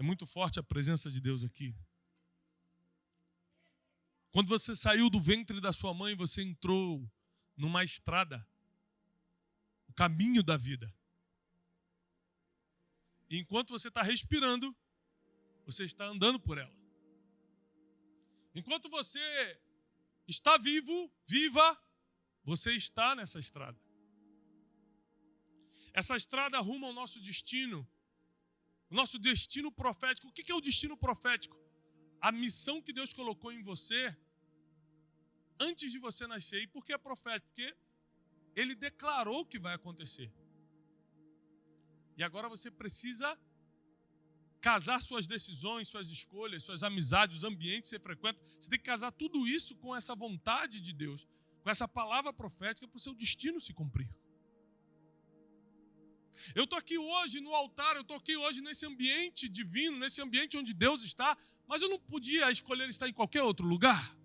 É muito forte a presença de Deus aqui. Quando você saiu do ventre da sua mãe, você entrou numa estrada, o caminho da vida. E enquanto você está respirando, você está andando por ela. Enquanto você está vivo, viva, você está nessa estrada. Essa estrada rumo ao nosso destino, o nosso destino profético. O que é o destino profético? A missão que Deus colocou em você antes de você nascer. E por que é profético? Porque Ele declarou que vai acontecer. E agora você precisa casar suas decisões, suas escolhas, suas amizades, os ambientes que você frequenta. Você tem que casar tudo isso com essa vontade de Deus, com essa palavra profética para o seu destino se cumprir. Eu estou aqui hoje no altar, eu estou aqui hoje nesse ambiente divino, nesse ambiente onde Deus está, mas eu não podia escolher estar em qualquer outro lugar.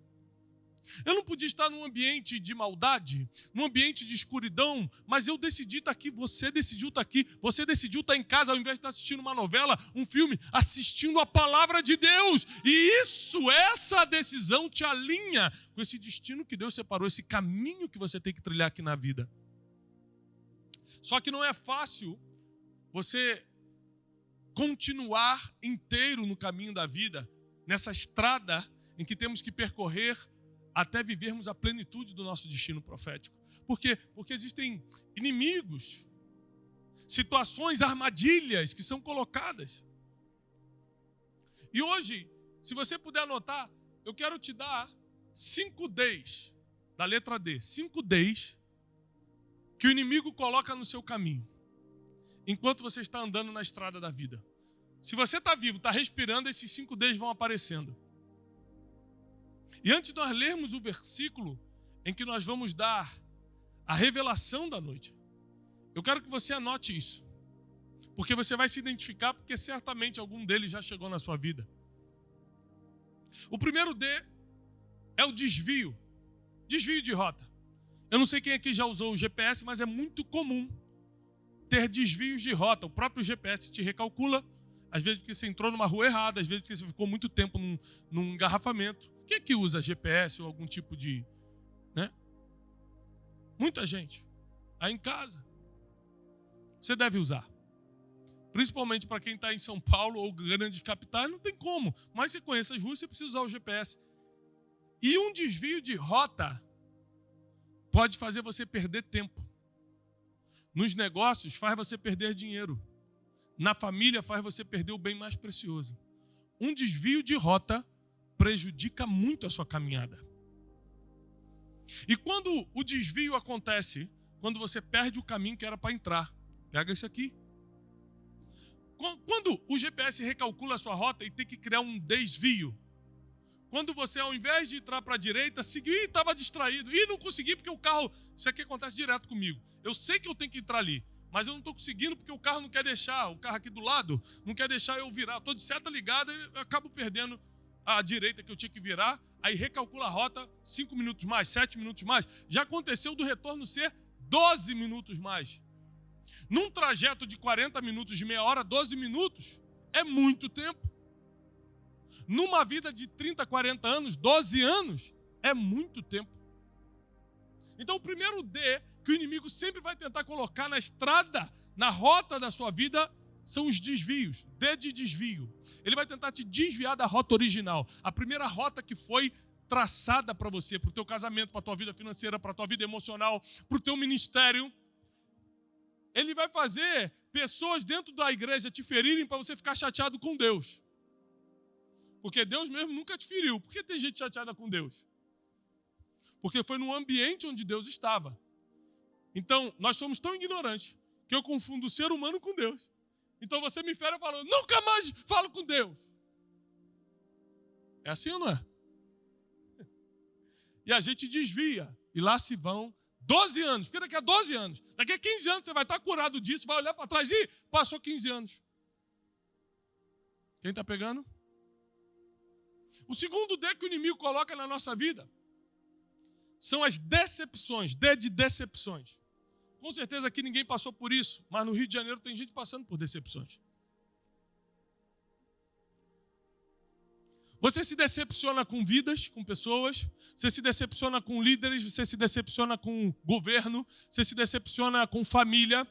Eu não podia estar num ambiente de maldade, num ambiente de escuridão, mas eu decidi estar aqui, você decidiu estar aqui, você decidiu estar em casa ao invés de estar assistindo uma novela, um filme, assistindo a palavra de Deus. E essa decisão te alinha com esse destino que Deus separou, esse caminho que você tem que trilhar aqui na vida. Só que não é fácil você continuar inteiro no caminho da vida, nessa estrada em que temos que percorrer até vivermos a plenitude do nosso destino profético. Por quê? Porque existem inimigos, situações, armadilhas que são colocadas. E hoje, se você puder anotar, eu quero te dar 5 Ds, da letra D, 5 Ds que o inimigo coloca no seu caminho, enquanto você está andando na estrada da vida. Se você está vivo, está respirando, esses 5 Ds vão aparecendo. E antes de nós lermos o versículo em que nós vamos dar a revelação da noite, eu quero que você anote isso, porque você vai se identificar, porque certamente algum deles já chegou na sua vida. O primeiro D é o desvio de rota. Eu não sei quem aqui já usou o GPS, mas é muito comum ter desvios de rota. O próprio GPS te recalcula, às vezes porque você entrou numa rua errada, às vezes porque você ficou muito tempo num engarrafamento. Quem é que usa GPS ou algum tipo de... né? Muita gente. Aí em casa. Você deve usar. Principalmente para quem está em São Paulo ou grandes capitais, não tem como. Mas você conhece as ruas, você precisa usar o GPS. E um desvio de rota pode fazer você perder tempo. Nos negócios, faz você perder dinheiro. Na família, faz você perder o bem mais precioso. Um desvio de rota prejudica muito a sua caminhada. E quando o desvio acontece, quando você perde o caminho que era para entrar, pega isso aqui. Quando o GPS recalcula a sua rota e tem que criar um desvio, quando você, ao invés de entrar para a direita, seguiu e estava distraído, e não consegui porque o carro... Isso aqui acontece direto comigo. Eu sei que eu tenho que entrar ali, mas eu não estou conseguindo porque o carro não quer deixar, o carro aqui do lado não quer deixar eu virar. Estou de seta ligada e eu acabo perdendo a direita que eu tinha que virar, aí recalcula a rota 5 minutos mais, 7 minutos mais. Já aconteceu do retorno ser 12 minutos mais. Num trajeto de 40 minutos, de meia hora, 12 minutos é muito tempo. Numa vida de 30, 40 anos, 12 anos, é muito tempo. Então o primeiro D que o inimigo sempre vai tentar colocar na estrada, na rota da sua vida, são os desvios. D de desvio. Ele vai tentar te desviar da rota original. A primeira rota que foi traçada para você, para o teu casamento, para a tua vida financeira, para a tua vida emocional, para o teu ministério. Ele vai fazer pessoas dentro da igreja te ferirem para você ficar chateado com Deus. Porque Deus mesmo nunca te feriu. Por que tem gente chateada com Deus? Porque foi no ambiente onde Deus estava. Então, nós somos tão ignorantes que eu confundo o ser humano com Deus. Então você me fere e fala, nunca mais falo com Deus. É assim ou não é? E a gente desvia. E lá se vão 12 anos. Porque daqui a 12 anos, daqui a 15 anos você vai estar curado disso, vai olhar para trás e passou 15 anos. Quem está pegando? O segundo D que o inimigo coloca na nossa vida são as decepções. D de decepções. Com certeza aqui ninguém passou por isso, mas no Rio de Janeiro tem gente passando por decepções. Você se decepciona com vidas, com pessoas, você se decepciona com líderes, você se decepciona com governo, você se decepciona com família.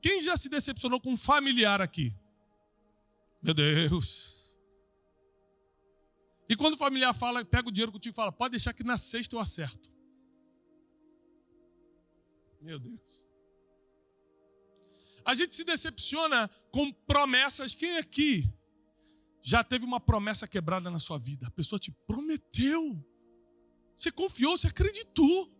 Quem já se decepcionou com um familiar aqui? Meu Deus. E quando o familiar fala, pega o dinheiro contigo e fala, pode deixar que na sexta eu acerto. Meu Deus. A gente se decepciona com promessas. Quem aqui já teve uma promessa quebrada na sua vida? A pessoa te prometeu. Você confiou, você acreditou.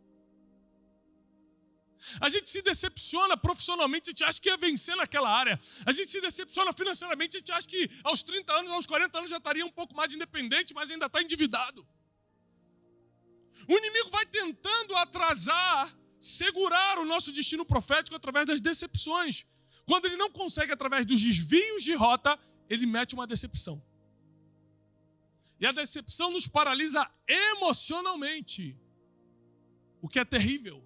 A gente se decepciona profissionalmente, a gente acha que ia vencer naquela área. A gente se decepciona financeiramente, a gente acha que aos 30 anos, aos 40 anos já estaria um pouco mais independente, mas ainda está endividado. O inimigo vai tentando atrasar, segurar o nosso destino profético através das decepções. Quando ele não consegue através dos desvios de rota, ele mete uma decepção. E a decepção nos paralisa emocionalmente, o que é terrível.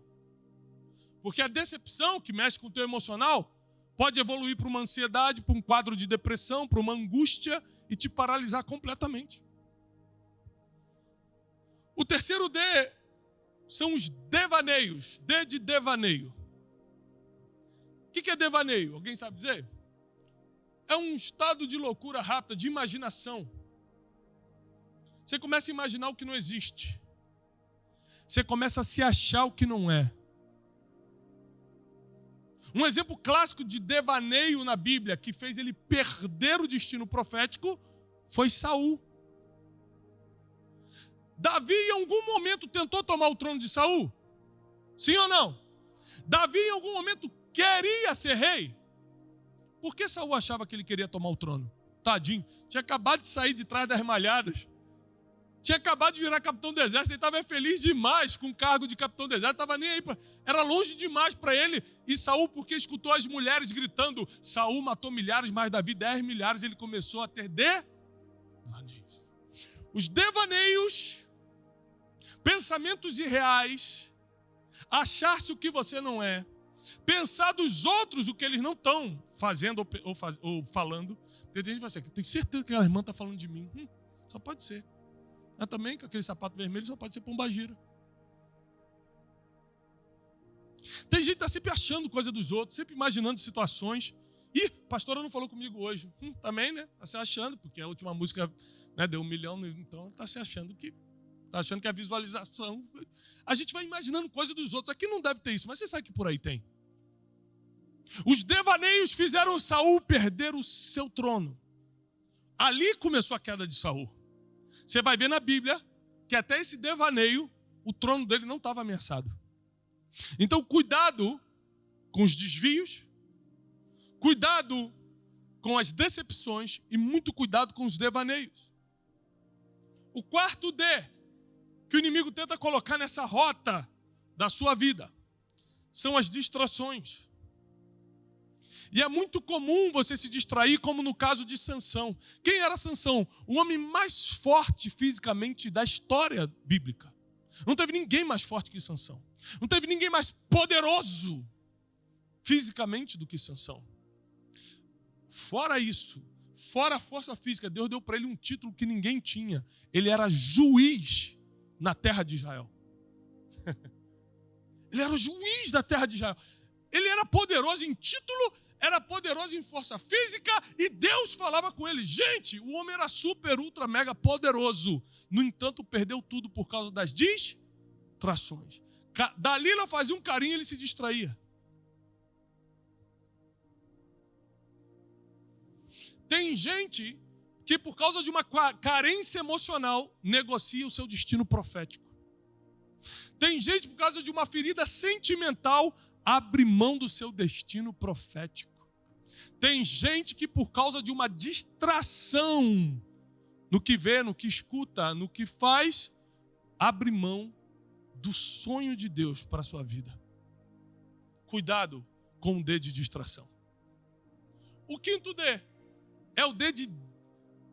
Porque a decepção que mexe com o teu emocional pode evoluir para uma ansiedade, para um quadro de depressão, para uma angústia e te paralisar completamente. O terceiro D são os devaneios. D de devaneio. O que é devaneio? Alguém sabe dizer? É um estado de loucura rápida, de imaginação. Você começa a imaginar o que não existe. Você começa a se achar o que não é. Um exemplo clássico de devaneio na Bíblia, que fez ele perder o destino profético, foi Saul. Davi em algum momento tentou tomar o trono de Saul? Sim ou não? Davi em algum momento queria ser rei? Por que Saul achava que ele queria tomar o trono? Tadinho, tinha acabado de sair de trás das malhadas. Tinha acabado de virar capitão do exército, ele estava feliz demais com o cargo de capitão do exército, estava nem aí, era longe demais para ele. E Saul, porque escutou as mulheres gritando, Saul matou milhares, mas Davi 10 milhares, ele começou a ter devaneios. Os devaneios, pensamentos irreais, achar-se o que você não é, pensar dos outros o que eles não estão fazendo ou falando. Tem gente que vai dizer, tem certeza que aquela irmã está falando de mim. Só pode ser. Mas também com aquele sapato vermelho só pode ser pombagira. Tem gente que está sempre achando coisa dos outros, sempre imaginando situações. Ih, a pastora não falou comigo hoje. Também, né? Está se achando, porque a última música, né, deu 1 milhão, então está se achando que... Está achando que a visualização... A gente vai imaginando coisa dos outros. Aqui não deve ter isso, mas você sabe que por aí tem. Os devaneios fizeram Saul perder o seu trono. Ali começou a queda de Saul. Você vai ver na Bíblia que até esse devaneio, o trono dele não estava ameaçado. Então, cuidado com os desvios, cuidado com as decepções e muito cuidado com os devaneios. O quarto D que o inimigo tenta colocar nessa rota da sua vida são as distrações. E é muito comum você se distrair, como no caso de Sansão. Quem era Sansão? O homem mais forte fisicamente da história bíblica. Não teve ninguém mais forte que Sansão. Não teve ninguém mais poderoso fisicamente do que Sansão. Fora isso, fora a força física, Deus deu para ele um título que ninguém tinha. Ele era juiz na terra de Israel. Ele era o juiz da terra de Israel. Ele era poderoso em título, era poderoso em força física e Deus falava com ele. Gente, o homem era super, ultra, mega poderoso. No entanto, perdeu tudo por causa das distrações. Dalila fazia um carinho e ele se distraía. Tem gente que por causa de uma carência emocional negocia o seu destino profético. Tem gente por causa de uma ferida sentimental abre mão do seu destino profético. Tem gente que por causa de uma distração no que vê, no que escuta, no que faz, abre mão do sonho de Deus para a sua vida. Cuidado com o D de distração. O quinto D é o D de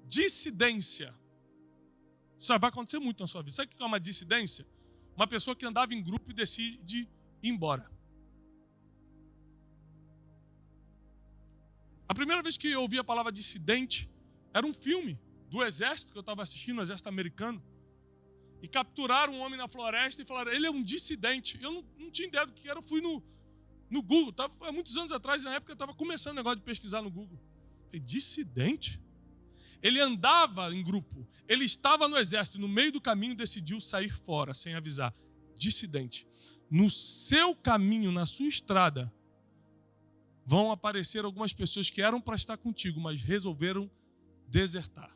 dissidência. Isso vai acontecer muito na sua vida. Sabe o que é uma dissidência? Uma pessoa que andava em grupo e decide ir embora. A primeira vez que eu ouvi a palavra dissidente era um filme do exército que eu estava assistindo, o exército americano, e capturaram um homem na floresta e falaram, ele é um dissidente. Eu não tinha ideia do que era, eu fui no Google, há muitos anos atrás, na época eu estava começando o negócio de pesquisar no Google. Falei, dissidente? Ele andava em grupo, ele estava no exército, no meio do caminho decidiu sair fora, sem avisar. Dissidente. No seu caminho, na sua estrada, vão aparecer algumas pessoas que eram para estar contigo, mas resolveram desertar.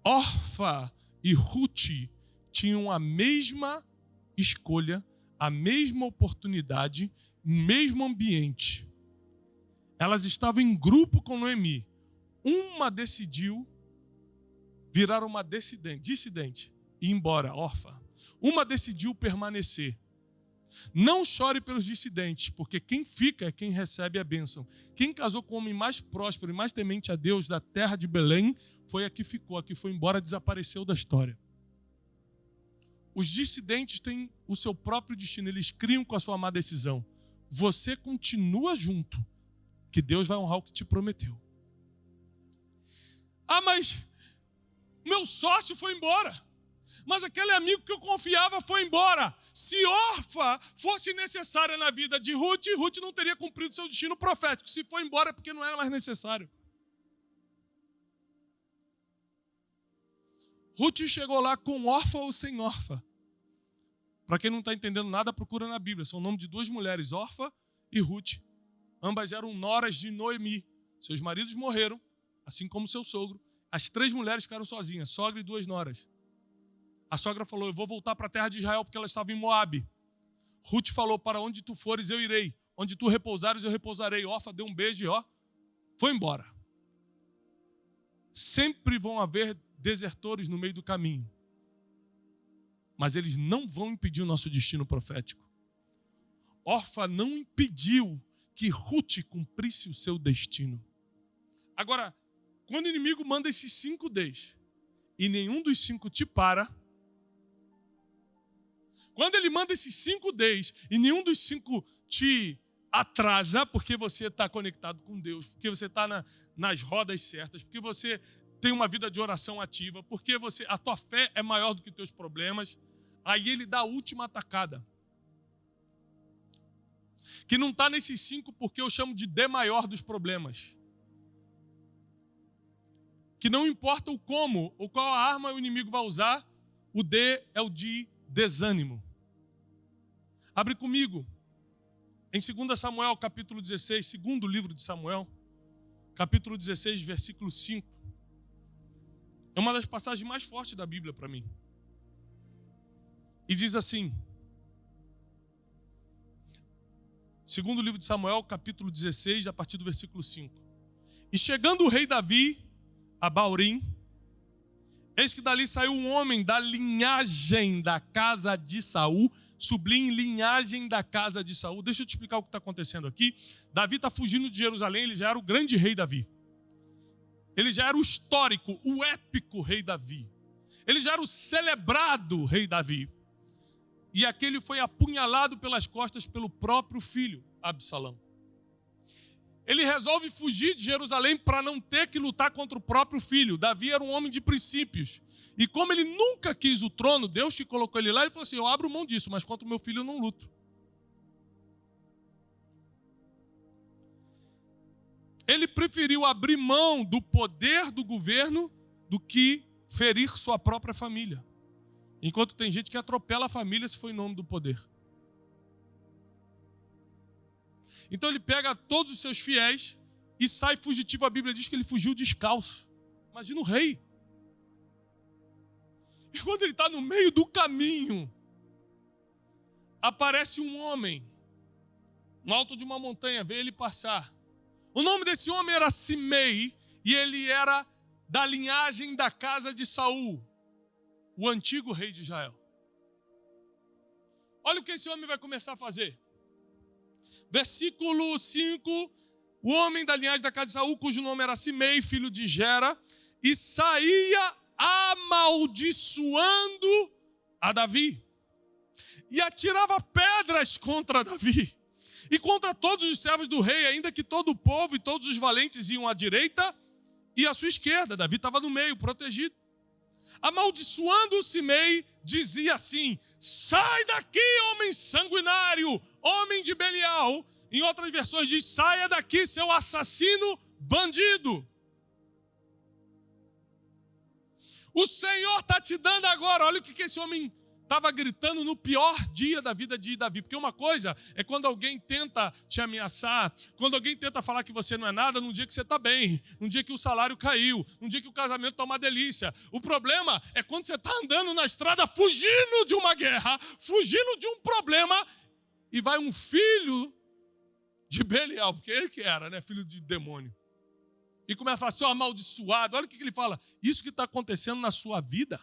Orfa e Ruth tinham a mesma escolha, a mesma oportunidade, o mesmo ambiente. Elas estavam em grupo com Noemi. Uma decidiu virar uma dissidente e ir embora, órfã. Uma decidiu permanecer. Não chore pelos dissidentes, porque quem fica é quem recebe a bênção. Quem casou com o homem mais próspero e mais temente a Deus da terra de Belém foi a que ficou, a que foi embora, desapareceu da história. Os dissidentes têm o seu próprio destino, eles criam com a sua má decisão. Você continua junto, que Deus vai honrar o que te prometeu. Ah, mas meu sócio foi embora. Mas aquele amigo que eu confiava foi embora. Se Orfa fosse necessária na vida de Ruth, Ruth não teria cumprido seu destino profético. Se foi embora é porque não era mais necessário. Ruth chegou lá com Orfa ou sem Orfa. Para quem não está entendendo nada, procura na Bíblia. São o nome de duas mulheres, Orfa e Ruth. Ambas eram noras de Noemi. Seus maridos morreram, assim como seu sogro. As 3 mulheres ficaram sozinhas, sogra e 2 noras. A sogra falou, eu vou voltar para a terra de Israel, porque ela estava em Moabe. Ruth falou, para onde tu fores eu irei. Onde tu repousares eu repousarei. Orfa deu um beijo e foi embora. Sempre vão haver desertores no meio do caminho. Mas eles não vão impedir o nosso destino profético. Orfa não impediu que Ruth cumprisse o seu destino. Agora, quando o inimigo manda esses 5 Ds e nenhum dos 5 te para, quando ele manda esses 5 Ds e nenhum dos 5 te atrasa, porque você está conectado com Deus, porque você está nas rodas certas, porque você tem uma vida de oração ativa, porque a tua fé é maior do que os teus problemas, aí ele dá a última atacada. Que não está nesses 5 porque eu chamo de D maior dos problemas. Que não importa o como ou qual arma o inimigo vai usar, o D é o de desânimo. Abre comigo em 2 Samuel, capítulo 16, segundo livro de Samuel, capítulo 16, versículo 5. É uma das passagens mais fortes da Bíblia para mim. E diz assim, segundo livro de Samuel, capítulo 16, a partir do versículo 5. E chegando o rei Davi a Baurim, eis que dali saiu um homem da linhagem da casa de Saul, sublime linhagem da casa de Saul. Deixa eu te explicar o que está acontecendo aqui. Davi está fugindo de Jerusalém, ele já era o grande rei Davi. Ele já era o histórico, o épico rei Davi. Ele já era o celebrado rei Davi. E aquele foi apunhalado pelas costas pelo próprio filho, Absalão. Ele resolve fugir de Jerusalém para não ter que lutar contra o próprio filho. Davi era um homem de princípios. E como ele nunca quis o trono, Deus que colocou ele lá, ele falou assim, eu abro mão disso, mas contra o meu filho eu não luto. Ele preferiu abrir mão do poder do governo do que ferir sua própria família. Enquanto tem gente que atropela a família se for em nome do poder. Então ele pega todos os seus fiéis e sai fugitivo. A Bíblia diz que ele fugiu descalço. Imagina o rei. E quando ele está no meio do caminho, aparece um homem no alto de uma montanha, vê ele passar. O nome desse homem era Simei e ele era da linhagem da casa de Saul, o antigo rei de Israel. Olha o que esse homem vai começar a fazer. Versículo 5, o homem da linhagem da casa de Saul, cujo nome era Simei, filho de Gera, e saía amaldiçoando a Davi. E atirava pedras contra Davi. e contra todos os servos do rei, ainda que todo o povo e todos os valentes iam à direita e à sua esquerda. Davi estava no meio, protegido. Amaldiçoando Simei, dizia assim: sai daqui, homem sanguinário, homem de Belial. Em outras versões diz: saia daqui, seu assassino bandido. O Senhor está te dando agora. Olha o que esse homem estava gritando no pior dia da vida de Davi. Porque uma coisa é quando alguém tenta te ameaçar, quando alguém tenta falar que você não é nada num dia que você está bem, num dia que o salário caiu, num dia que o casamento está uma delícia. O problema é quando você está andando na estrada fugindo de uma guerra, fugindo de um problema, e vai um filho de Belial, porque ele que era, né, filho de demônio, e começa a falar: seu amaldiçoado. Olha o que ele fala: isso que está acontecendo na sua vida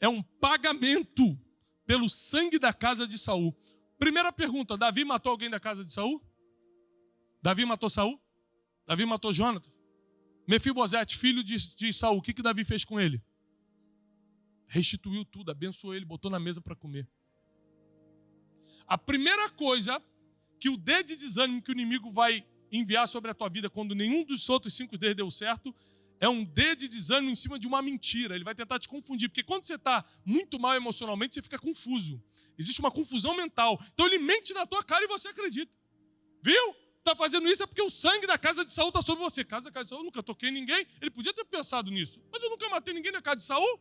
é um pagamento pelo sangue da casa de Saul. Primeira pergunta: Davi matou alguém da casa de Saul? Davi matou Saul? Davi matou Jonathan? Mefibosete, filho de Saul, o que Davi fez com ele? Restituiu tudo, abençoou ele, botou na mesa para comer. A primeira coisa que o dedo de desânimo que o inimigo vai enviar sobre a tua vida quando nenhum dos outros 5 dedos deu certo é um dedo de desânimo em cima de uma mentira. Ele vai tentar te confundir, porque quando você está muito mal emocionalmente, você fica confuso. Existe uma confusão mental. Então ele mente na tua cara e você acredita. Viu? Está fazendo isso é porque o sangue da casa de Saul está sobre você. Casa de Saul, eu nunca toquei em ninguém. Ele podia ter pensado nisso. Mas eu nunca matei ninguém na casa de Saul.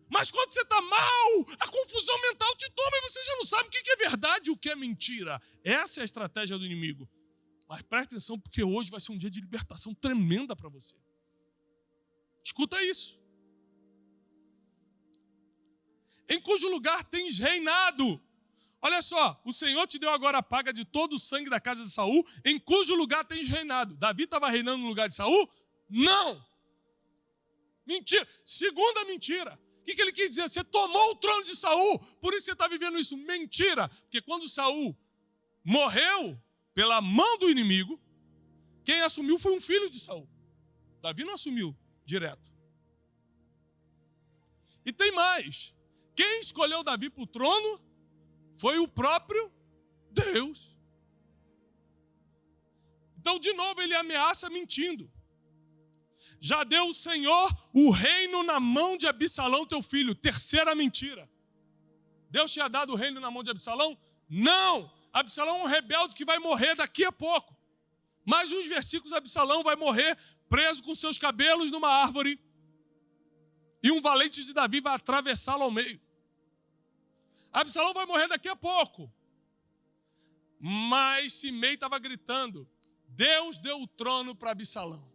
Mas quando você está mal, a confusão mental te toma e você já não sabe o que é verdade e o que é mentira. Essa é a estratégia do inimigo. Mas presta atenção, porque hoje vai ser um dia de libertação tremenda para você. Escuta isso. Em cujo lugar tens reinado. Olha só, o Senhor te deu agora a paga de todo o sangue da casa de Saul, em cujo lugar tens reinado. Davi estava reinando no lugar de Saul? Não. Mentira. Segunda mentira. O que ele quis dizer? Você tomou o trono de Saul, por isso você está vivendo isso. Mentira. Porque quando Saul morreu pela mão do inimigo, quem assumiu foi um filho de Saul. Davi não assumiu direto. E tem mais. Quem escolheu Davi para o trono foi o próprio Deus. Então, de novo, ele ameaça mentindo. Já deu o Senhor o reino na mão de Absalão, teu filho. Terceira mentira. Deus tinha dado o reino na mão de Absalão? Não! Absalão é um rebelde que vai morrer daqui a pouco. Mais uns versículos, Absalão vai morrer preso com seus cabelos numa árvore. E um valente de Davi vai atravessá-lo ao meio. Absalão vai morrer daqui a pouco. Mas Simei estava gritando: Deus deu o trono para Absalão.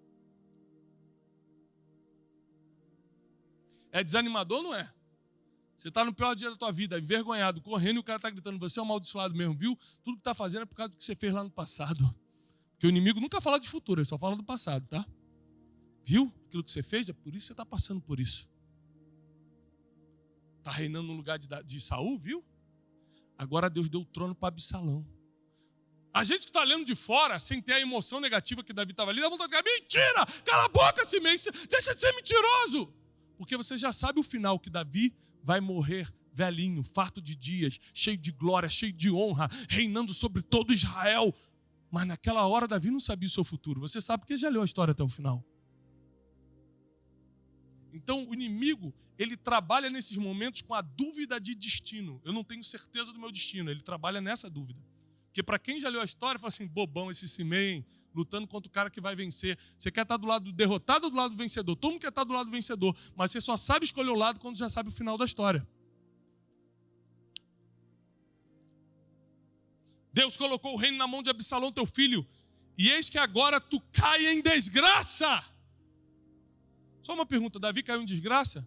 É desanimador, não é? Você está no pior dia da tua vida, envergonhado, correndo, e o cara está gritando: você é um amaldiçoado mesmo, viu? Tudo que está fazendo é por causa do que você fez lá no passado. Porque o inimigo nunca fala de futuro, ele só fala do passado, tá? Viu? Aquilo que você fez, é por isso que você está passando por isso. Está reinando no lugar de Saul, viu? Agora Deus deu o trono para Absalão. A gente que está lendo de fora, sem ter a emoção negativa que Davi estava ali, dá vontade de dizer: mentira! Cala a boca, Simei! Deixa de ser mentiroso! Porque você já sabe o final, que Davi vai morrer velhinho, farto de dias, cheio de glória, cheio de honra, reinando sobre todo Israel. Mas naquela hora Davi não sabia o seu futuro. Você sabe porque já leu a história até o final. Então o inimigo, ele trabalha nesses momentos com a dúvida de destino. Eu não tenho certeza do meu destino. Ele trabalha nessa dúvida. Porque para quem já leu a história, fala assim: bobão esse Simei, lutando contra o cara que vai vencer. Você quer estar do lado do derrotado ou do lado do vencedor? Todo mundo quer estar do lado do vencedor, mas você só sabe escolher o lado quando já sabe o final da história. Deus colocou o reino na mão de Absalão, teu filho, e eis que agora tu cai em desgraça. Só uma pergunta: Davi caiu em desgraça?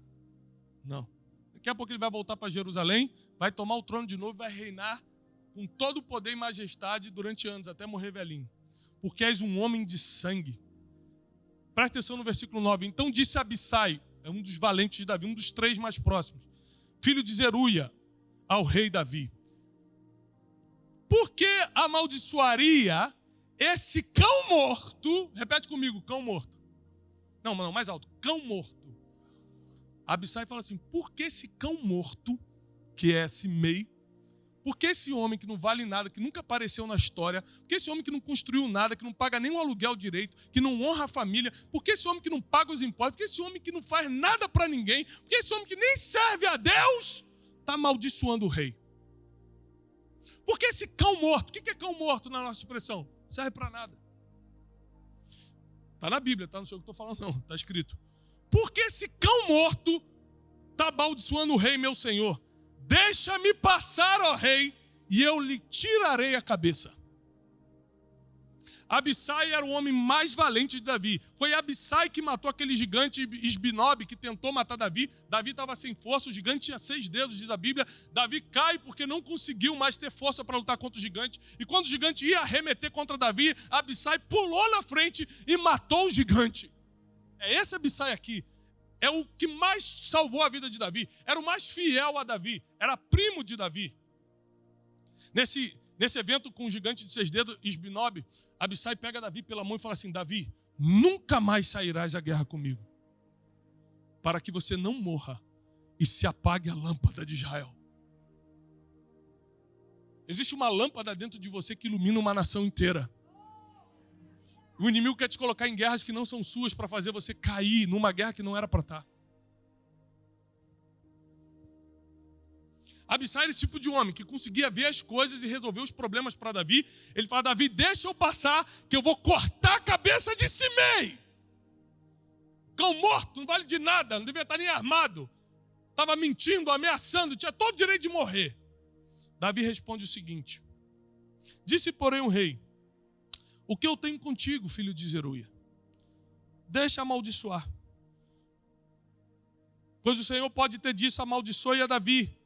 Não. Daqui a pouco ele vai voltar para Jerusalém, vai tomar o trono de novo e vai reinar com todo o poder e majestade durante anos, até morrer velhinho. Porque és um homem de sangue. Presta atenção no versículo 9. Então disse Abissai, é um dos valentes de Davi, um dos 3 mais próximos, filho de Zeruia, ao rei Davi: por que amaldiçoaria esse cão morto? Repete comigo: cão morto. Não, mais alto: cão morto. Abissai fala assim: por que esse cão morto, que é Simei, Por que esse homem que não vale nada, que nunca apareceu na história, por que esse homem que não construiu nada, que não paga nem o aluguel direito, que não honra a família, por que esse homem que não paga os impostos, por que esse homem que não faz nada para ninguém, por que esse homem que nem serve a Deus, está amaldiçoando o rei? Por que esse cão morto? O que é cão morto na nossa expressão? Não serve para nada. Está na Bíblia, tá? Não sei o que eu estou falando não, está escrito. Por que esse cão morto está amaldiçoando o rei, meu senhor? Deixa-me passar, ó rei, e eu lhe tirarei a cabeça. Abissai era o homem mais valente de Davi. Foi Abissai que matou aquele gigante Isbinob que tentou matar Davi. Davi estava sem força, o gigante tinha 6 dedos, diz a Bíblia. Davi cai porque não conseguiu mais ter força para lutar contra o gigante. E quando o gigante ia arremeter contra Davi, Abissai pulou na frente e matou o gigante. É esse Abissai aqui. É o que mais salvou a vida de Davi. Era o mais fiel a Davi. Era primo de Davi. Nesse evento com o gigante de 6 dedos, Isbinob, Abissai pega Davi pela mão e fala assim: Davi, nunca mais sairás à guerra comigo, para que você não morra e se apague a lâmpada de Israel. Existe uma lâmpada dentro de você que ilumina uma nação inteira. O inimigo quer te colocar em guerras que não são suas para fazer você cair numa guerra que não era para estar. Abissai era esse tipo de homem que conseguia ver as coisas e resolver os problemas para Davi. Ele fala: Davi, deixa eu passar que eu vou cortar a cabeça de Simei. Cão morto, não vale de nada, não devia estar nem armado. Estava mentindo, ameaçando, tinha todo o direito de morrer. Davi responde o seguinte: disse, porém, o rei: o que eu tenho contigo, filho de Zeruia? Deixa amaldiçoar. Pois o Senhor pode ter dito: amaldiçoe a Davi.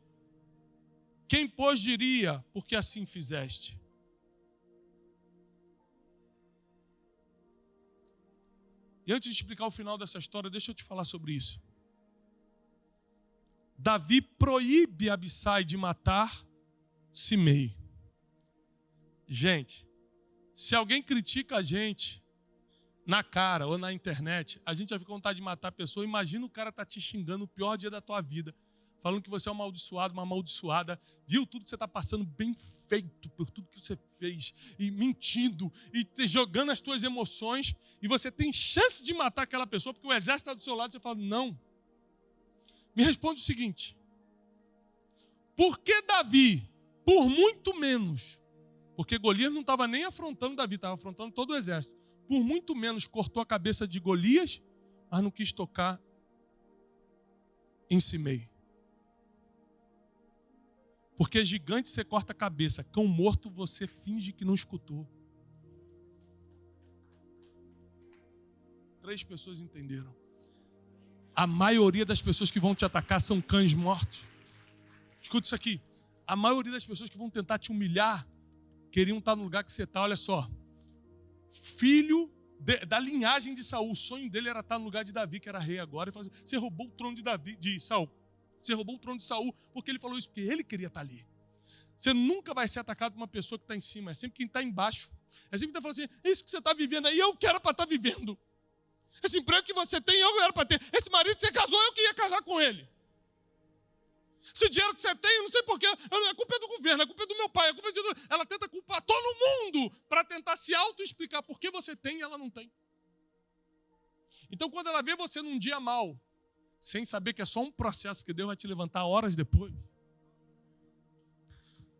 Quem, pois, diria, porque assim fizeste? E antes de explicar o final dessa história, deixa eu te falar sobre isso. Davi proíbe Abissai de matar Simei. Gente, se alguém critica a gente na cara ou na internet, a gente já fica com vontade de matar a pessoa. Imagina o cara tá te xingando o pior dia da tua vida, falando que você é um amaldiçoado, uma amaldiçoada, viu tudo que você está passando bem feito por tudo que você fez, e mentindo, e jogando as tuas emoções, e você tem chance de matar aquela pessoa, porque o exército está do seu lado, você fala: não. Me responde o seguinte: por que Davi, por muito menos, porque Golias não estava nem afrontando Davi, estava afrontando todo o exército, por muito menos cortou a cabeça de Golias, mas não quis tocar em Simei? Porque gigante você corta a cabeça, cão morto você finge que não escutou. 3 pessoas entenderam. A maioria das pessoas que vão te atacar são cães mortos. Escuta isso aqui. A maioria das pessoas que vão tentar te humilhar queriam estar no lugar que você está. Olha só. Filho da linhagem de Saul. O sonho dele era estar no lugar de Davi, que era rei agora. Ele falou assim: você roubou o trono de Saul. Você roubou o trono de Saul, porque ele falou isso, porque ele queria estar ali. Você nunca vai ser atacado por uma pessoa que está em cima, é sempre quem está embaixo. É sempre quem está falando assim: é isso que você está vivendo aí, eu quero para estar vivendo. Esse emprego que você tem, eu quero para ter. Esse marido que você casou, eu queria casar com ele. Esse dinheiro que você tem, eu não sei porquê, a culpa é do governo, a culpa é do meu pai, a culpa é de... Ela tenta culpar todo mundo para tentar se auto-explicar por que você tem e ela não tem. Então, quando ela vê você num dia mal, sem saber que é só um processo, porque Deus vai te levantar horas depois.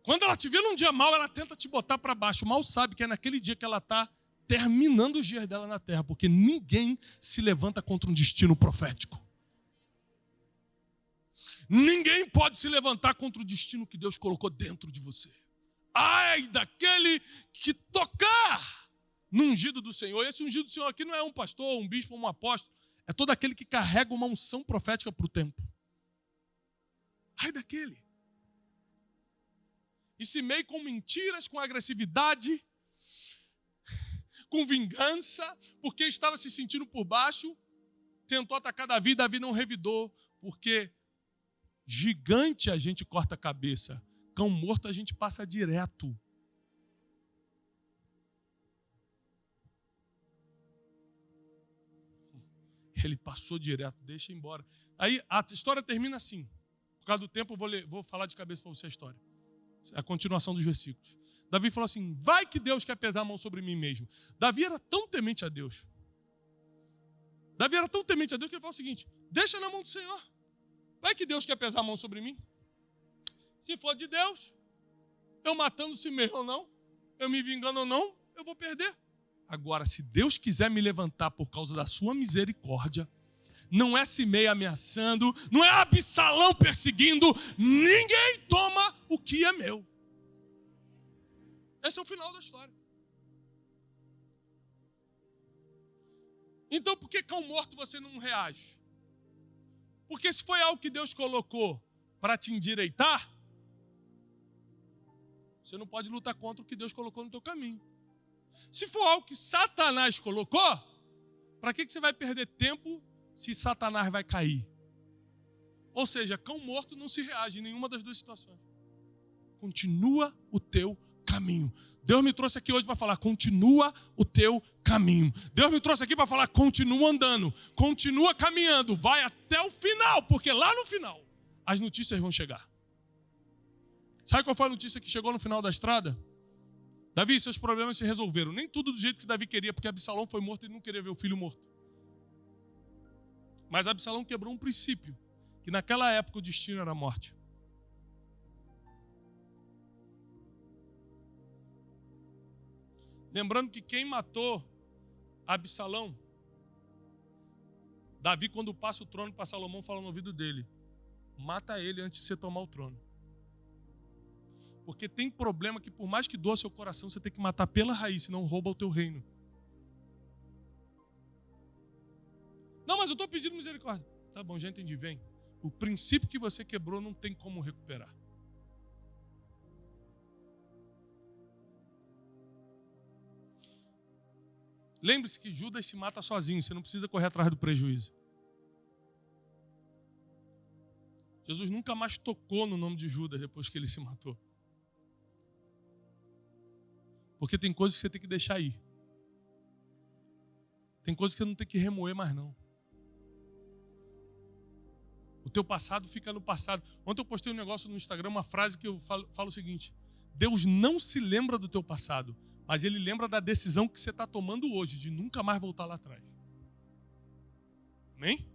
Quando ela te vê num dia mal, ela tenta te botar para baixo. Mal sabe que é naquele dia que ela está terminando os dias dela na terra, porque ninguém se levanta contra um destino profético. Ninguém pode se levantar contra o destino que Deus colocou dentro de você. Ai daquele que tocar no ungido do Senhor. Esse ungido do Senhor aqui não é um pastor, um bispo, um apóstolo. É todo aquele que carrega uma unção profética para o tempo. Ai daquele. E Simei, com mentiras, com agressividade, com vingança, porque estava se sentindo por baixo, tentou atacar Davi. Davi não revidou, porque gigante a gente corta a cabeça, cão morto a gente passa direto. Ele passou direto, deixa embora. Aí a história termina assim. Por causa do tempo, eu vou falar de cabeça para você a história. A continuação dos versículos. Davi falou assim, vai que Deus quer pesar a mão sobre mim mesmo. Davi era tão temente a Deus. Davi era tão temente a Deus que ele falou o seguinte, deixa na mão do Senhor. Vai que Deus quer pesar a mão sobre mim. Se for de Deus, eu matando si mesmo ou não, eu me vingando ou não, eu vou perder. Agora, se Deus quiser me levantar por causa da sua misericórdia, não é Simei ameaçando, não é Absalão perseguindo, ninguém toma o que é meu. Esse é o final da história. Então, por que cão morto você não reage? Porque se foi algo que Deus colocou para te endireitar, você não pode lutar contra o que Deus colocou no teu caminho. Se for algo que Satanás colocou, para que você vai perder tempo se Satanás vai cair? Ou seja, cão morto não se reage em nenhuma das duas situações. Continua o teu caminho. Deus me trouxe aqui hoje para falar, continua o teu caminho. Deus me trouxe aqui para falar, continua andando, continua caminhando, vai até o final, porque lá no final as notícias vão chegar. Sabe qual foi a notícia que chegou no final da estrada? Davi, seus problemas se resolveram. Nem tudo do jeito que Davi queria, porque Absalão foi morto e ele não queria ver o filho morto. Mas Absalão quebrou um princípio, que naquela época o destino era a morte. Lembrando que quem matou Absalão, Davi, quando passa o trono para Salomão, fala no ouvido dele, mata ele antes de você tomar o trono. Porque tem problema que por mais que doa seu coração, você tem que matar pela raiz, senão rouba o teu reino. Não, mas eu estou pedindo misericórdia. Tá bom, já entendi, vem. O princípio que você quebrou não tem como recuperar. Lembre-se que Judas se mata sozinho, você não precisa correr atrás do prejuízo. Jesus nunca mais tocou no nome de Judas depois que ele se matou. Porque tem coisas que você tem que deixar ir. Tem coisas que você não tem que remoer mais não. O teu passado fica no passado. Ontem eu postei um negócio no Instagram, uma frase que eu falo o seguinte, Deus não se lembra do teu passado, mas Ele lembra da decisão que você está tomando hoje, de nunca mais voltar lá atrás. Amém?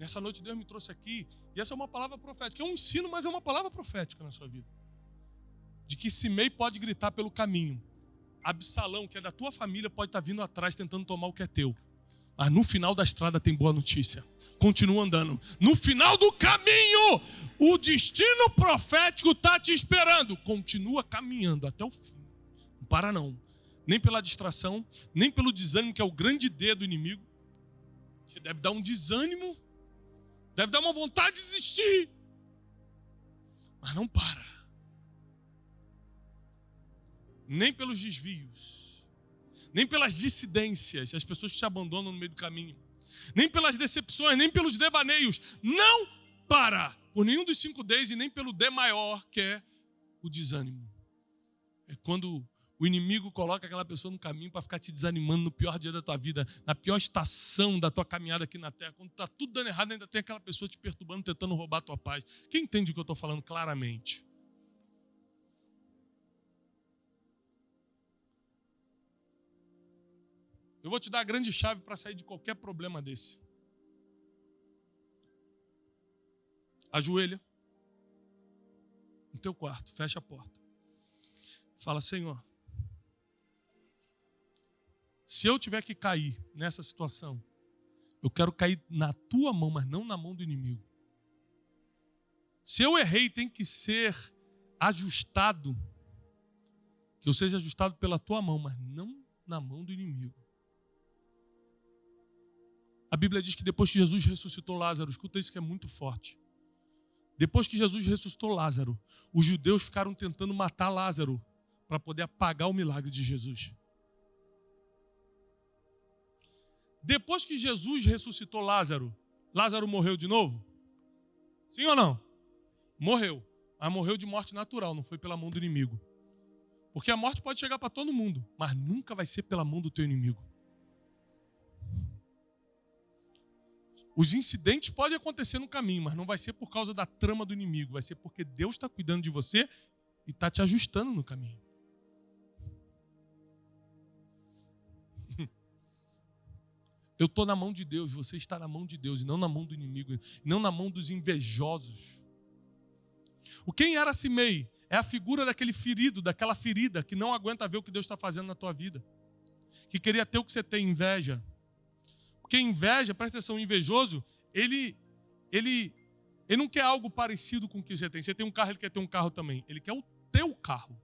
Nessa noite Deus me trouxe aqui, e essa é uma palavra profética. É um ensino, mas é uma palavra profética na sua vida. De que Simei pode gritar pelo caminho. Absalão, que é da tua família, pode estar vindo atrás tentando tomar o que é teu. Mas no final da estrada tem boa notícia. Continua andando. No final do caminho, o destino profético está te esperando. Continua caminhando até o fim. Não para não. Nem pela distração, nem pelo desânimo, que é o grande D do inimigo. Que deve dar um desânimo. Deve dar uma vontade de desistir. Mas não para. Nem pelos desvios, nem pelas dissidências, as pessoas que te abandonam no meio do caminho, nem pelas decepções, nem pelos devaneios. Não para por nenhum dos 5 Ds e nem pelo D maior, que é o desânimo. É quando o inimigo coloca aquela pessoa no caminho para ficar te desanimando no pior dia da tua vida, na pior estação da tua caminhada aqui na terra. Quando está tudo dando errado, ainda tem aquela pessoa te perturbando, tentando roubar a tua paz. Quem entende o que eu estou falando claramente? Eu vou te dar a grande chave para sair de qualquer problema desse. Ajoelha no teu quarto, fecha a porta. Fala, Senhor, se eu tiver que cair nessa situação, eu quero cair na tua mão, mas não na mão do inimigo. Se eu errei, tem que ser ajustado, que eu seja ajustado pela tua mão, mas não na mão do inimigo. A Bíblia diz que depois que Jesus ressuscitou Lázaro, escuta isso que é muito forte. Depois que Jesus ressuscitou Lázaro, os judeus ficaram tentando matar Lázaro para poder apagar o milagre de Jesus. Depois que Jesus ressuscitou Lázaro, Lázaro morreu de novo? Sim ou não? Morreu. Mas morreu de morte natural, não foi pela mão do inimigo. Porque a morte pode chegar para todo mundo, mas nunca vai ser pela mão do teu inimigo. Os incidentes podem acontecer no caminho, mas não vai ser por causa da trama do inimigo. Vai ser porque Deus está cuidando de você e está te ajustando no caminho. Eu estou na mão de Deus, você está na mão de Deus e não na mão do inimigo, e não na mão dos invejosos. Quem era Simei? É a figura daquele ferido, daquela ferida que não aguenta ver o que Deus está fazendo na tua vida. Que queria ter o que você tem, inveja. Porque inveja, presta atenção, o invejoso, ele não quer algo parecido com o que você tem. Você tem um carro, ele quer ter um carro também. Ele quer o teu carro.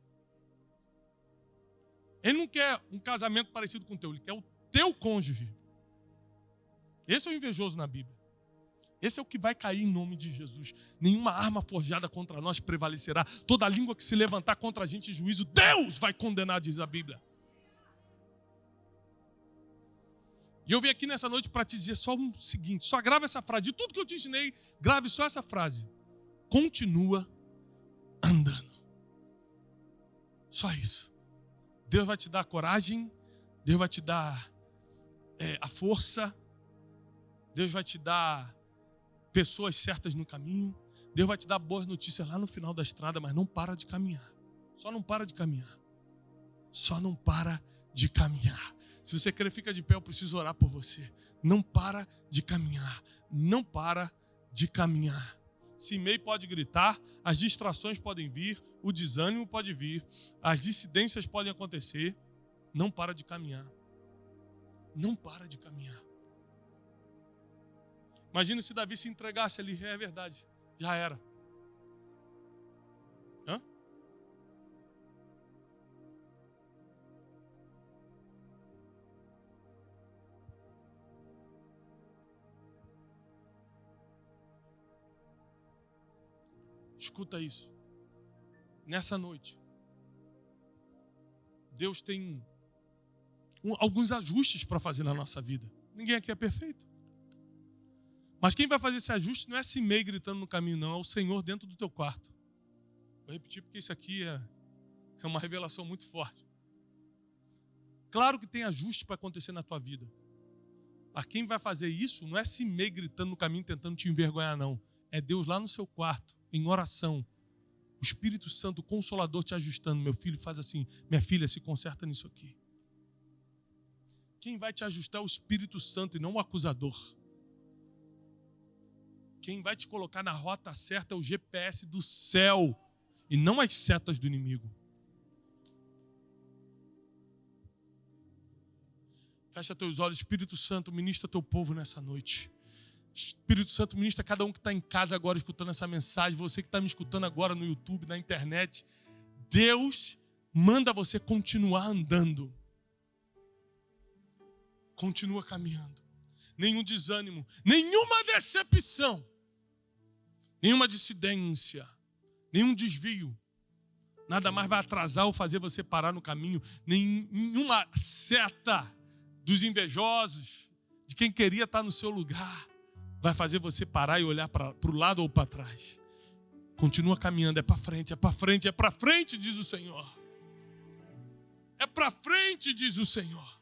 Ele não quer um casamento parecido com o teu, ele quer o teu cônjuge. Esse é o invejoso na Bíblia. Esse é o que vai cair em nome de Jesus. Nenhuma arma forjada contra nós prevalecerá. Toda língua que se levantar contra a gente em juízo, Deus vai condenar, diz a Bíblia. E eu vim aqui nessa noite para te dizer só o seguinte, só grava essa frase. De tudo que eu te ensinei, grave só essa frase. Continua andando. Só isso. Deus vai te dar coragem, Deus vai te dar a força, Deus vai te dar pessoas certas no caminho, Deus vai te dar boas notícias lá no final da estrada, mas não para de caminhar. Só não para de caminhar. Só não para de caminhar. Se você quer ficar de pé, eu preciso orar por você. Não para de caminhar. Não para de caminhar. Simei pode gritar, as distrações podem vir, o desânimo pode vir, as dissidências podem acontecer. Não para de caminhar. Não para de caminhar. Imagina se Davi se entregasse ali, é verdade, já era. Hã? Escuta isso. Nessa noite, Deus tem alguns ajustes para fazer na nossa vida. Ninguém aqui é perfeito. Mas quem vai fazer esse ajuste não é Simei gritando no caminho, não. É o Senhor dentro do teu quarto. Vou repetir porque isso aqui é uma revelação muito forte. Claro que tem ajuste para acontecer na tua vida. Mas quem vai fazer isso não é Simei gritando no caminho tentando te envergonhar, não. É Deus lá no seu quarto, em oração. O Espírito Santo, o Consolador, te ajustando. Meu filho, faz assim. Minha filha, se conserta nisso aqui. Quem vai te ajustar é o Espírito Santo e não o acusador. Quem vai te colocar na rota certa é o GPS do céu e não as setas do inimigo. Fecha teus olhos, Espírito Santo, ministra teu povo nessa noite. Espírito Santo, ministra cada um que está em casa agora escutando essa mensagem, você que está me escutando agora no YouTube, na internet. Deus manda você continuar andando. Continua caminhando. Nenhum desânimo, nenhuma decepção, nenhuma dissidência, nenhum desvio. Nada mais vai atrasar ou fazer você parar no caminho. Nenhuma seta dos invejosos, de quem queria estar no seu lugar, vai fazer você parar e olhar para o lado ou para trás. Continua caminhando, é para frente, é para frente, é para frente, diz o Senhor. É para frente, diz o Senhor.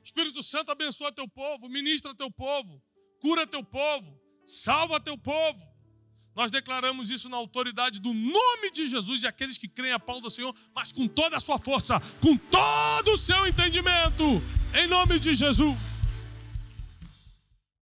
Espírito Santo abençoa teu povo, ministra teu povo, cura teu povo, salva teu povo. Nós declaramos isso na autoridade do nome de Jesus e aqueles que creem a palavra do Senhor, mas com toda a sua força, com todo o seu entendimento, em nome de Jesus.